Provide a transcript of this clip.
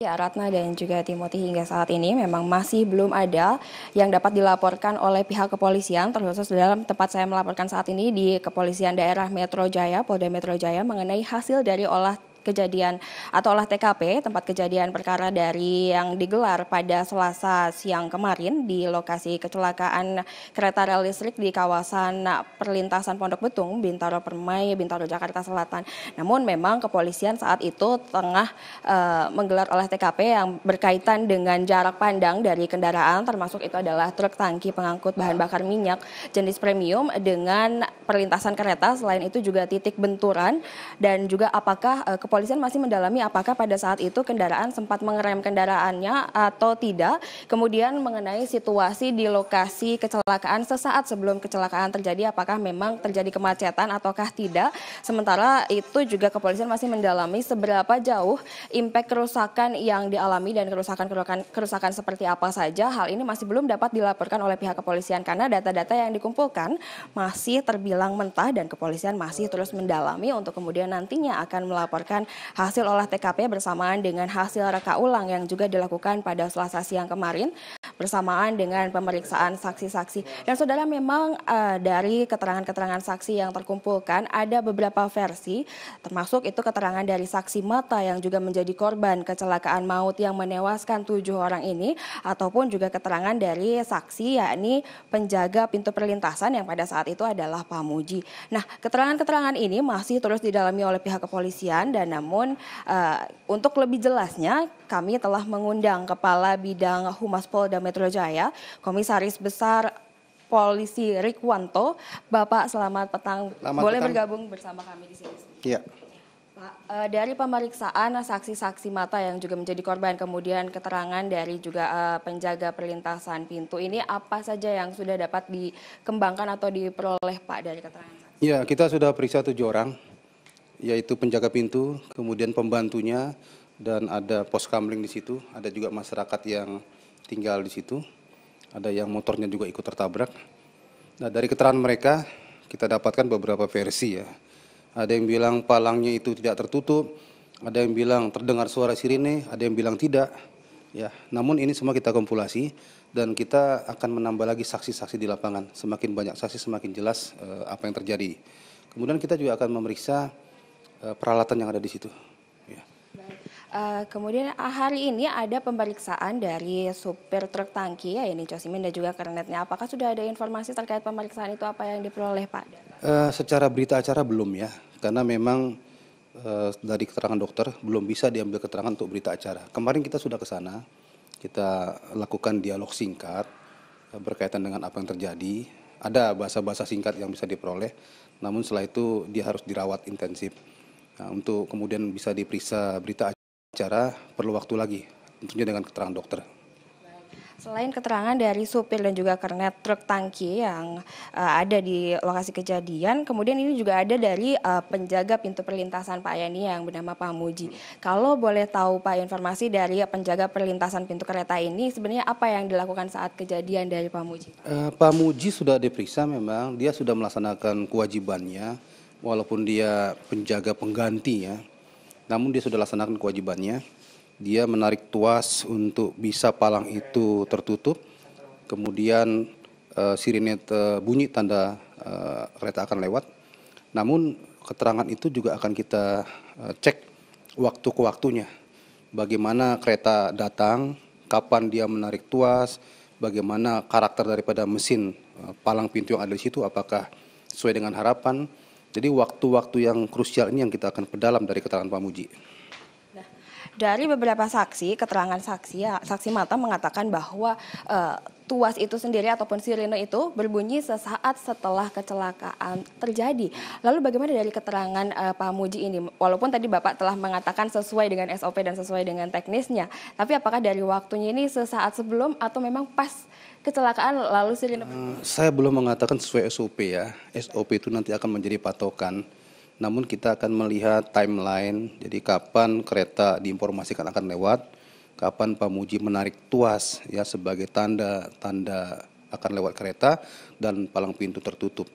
Ya, Ratna dan juga Timothy hingga saat ini memang masih belum ada yang dapat dilaporkan oleh pihak kepolisian, terkhusus dalam tempat saya melaporkan saat ini di Kepolisian Daerah Metro Jaya, Polda Metro Jaya mengenai hasil dari olah kejadian atau olah TKP tempat kejadian perkara dari yang digelar pada Selasa siang kemarin di lokasi kecelakaan kereta rel listrik di kawasan perlintasan Pondok Betung, Bintaro Permai, Bintaro Jakarta Selatan. Namun memang kepolisian saat itu tengah menggelar olah TKP yang berkaitan dengan jarak pandang dari kendaraan, termasuk itu adalah truk tangki pengangkut bahan bakar minyak jenis premium dengan perlintasan kereta. Selain itu juga titik benturan dan juga apakah kepolisian masih mendalami apakah pada saat itu kendaraan sempat mengerem kendaraannya atau tidak. Kemudian mengenai situasi di lokasi kecelakaan sesaat sebelum kecelakaan terjadi, apakah memang terjadi kemacetan ataukah tidak. Sementara itu juga kepolisian masih mendalami seberapa jauh impact kerusakan yang dialami dan kerusakan seperti apa saja. Hal ini masih belum dapat dilaporkan oleh pihak kepolisian karena data-data yang dikumpulkan masih terbilang mentah dan kepolisian masih terus mendalami untuk kemudian nantinya akan melaporkan hasil olah TKP bersamaan dengan hasil reka ulang yang juga dilakukan pada Selasa siang kemarin bersamaan dengan pemeriksaan saksi-saksi. Dan saudara, memang dari keterangan-keterangan saksi yang terkumpulkan ada beberapa versi, termasuk itu keterangan dari saksi mata yang juga menjadi korban kecelakaan maut yang menewaskan 7 orang ini, ataupun juga keterangan dari saksi yakni penjaga pintu perlintasan yang pada saat itu adalah Pamuji. Nah, keterangan-keterangan ini masih terus didalami oleh pihak kepolisian dan namun untuk lebih jelasnya kami telah mengundang Kepala Bidang Humas Polda Metro Jaya, Komisaris Besar Polisi Rikwanto. Bapak, selamat petang. Boleh bergabung bersama kami di sini. Iya. Pak, dari pemeriksaan saksi-saksi mata yang juga menjadi korban, kemudian keterangan dari juga penjaga perlintasan pintu ini, apa saja yang sudah dapat dikembangkan atau diperoleh Pak dari keterangan saksi? Ya, kita sudah periksa 7 orang, yaitu penjaga pintu, kemudian pembantunya, dan ada pos kamling di situ. Ada juga masyarakat yang tinggal di situ. Ada yang motornya juga ikut tertabrak. Nah, dari keterangan mereka kita dapatkan beberapa versi ya. Ada yang bilang palangnya itu tidak tertutup, ada yang bilang terdengar suara sirine, ada yang bilang tidak. Ya, namun ini semua kita kompilasi dan kita akan menambah lagi saksi-saksi di lapangan. Semakin banyak saksi semakin jelas apa yang terjadi. Kemudian kita juga akan memeriksa peralatan yang ada di situ. Ya. Kemudian hari ini ada pemeriksaan dari supir truk tangki ya ini Cosimin dan juga kernetnya. Apakah sudah ada informasi terkait pemeriksaan itu apa yang diperoleh Pak? Secara berita acara belum ya, karena memang dari keterangan dokter belum bisa diambil keterangan untuk berita acara. Kemarin kita sudah ke sana, kita lakukan dialog singkat berkaitan dengan apa yang terjadi. Ada bahasa-bahasa singkat yang bisa diperoleh, namun setelah itu dia harus dirawat intensif. Nah, untuk kemudian bisa diperiksa berita acara perlu waktu lagi, tentunya dengan keterangan dokter. Selain keterangan dari supir dan juga kernet truk tangki yang ada di lokasi kejadian, kemudian ini juga ada dari penjaga pintu perlintasan Pak Yani yang bernama Pak Muji. Kalau boleh tahu Pak informasi dari penjaga perlintasan pintu kereta ini sebenarnya apa yang dilakukan saat kejadian dari Pak Muji? Pak Muji sudah diperiksa, memang dia sudah melaksanakan kewajibannya, walaupun dia penjaga pengganti ya, namun dia sudah laksanakan kewajibannya. Dia menarik tuas untuk bisa palang itu tertutup, kemudian sirine bunyi tanda kereta akan lewat. Namun keterangan itu juga akan kita cek waktu ke waktunya. Bagaimana kereta datang, kapan dia menarik tuas, bagaimana karakter daripada mesin palang pintu yang ada di situ, apakah sesuai dengan harapan. Jadi waktu-waktu yang krusial ini yang kita akan perdalam dari keterangan Pak Muji. Dari beberapa saksi, keterangan saksi mata mengatakan bahwa tuas itu sendiri ataupun sirine itu berbunyi sesaat setelah kecelakaan terjadi. Lalu bagaimana dari keterangan Pak Muji ini? Walaupun tadi Bapak telah mengatakan sesuai dengan SOP dan sesuai dengan teknisnya, tapi apakah dari waktunya ini sesaat sebelum atau memang pas kecelakaan lalu sirine? Saya belum mengatakan sesuai SOP ya. SOP itu nanti akan menjadi patokan. Namun kita akan melihat timeline, jadi kapan kereta diinformasikan akan lewat, kapan Pak Muji menarik tuas ya sebagai tanda akan lewat kereta dan palang pintu tertutup.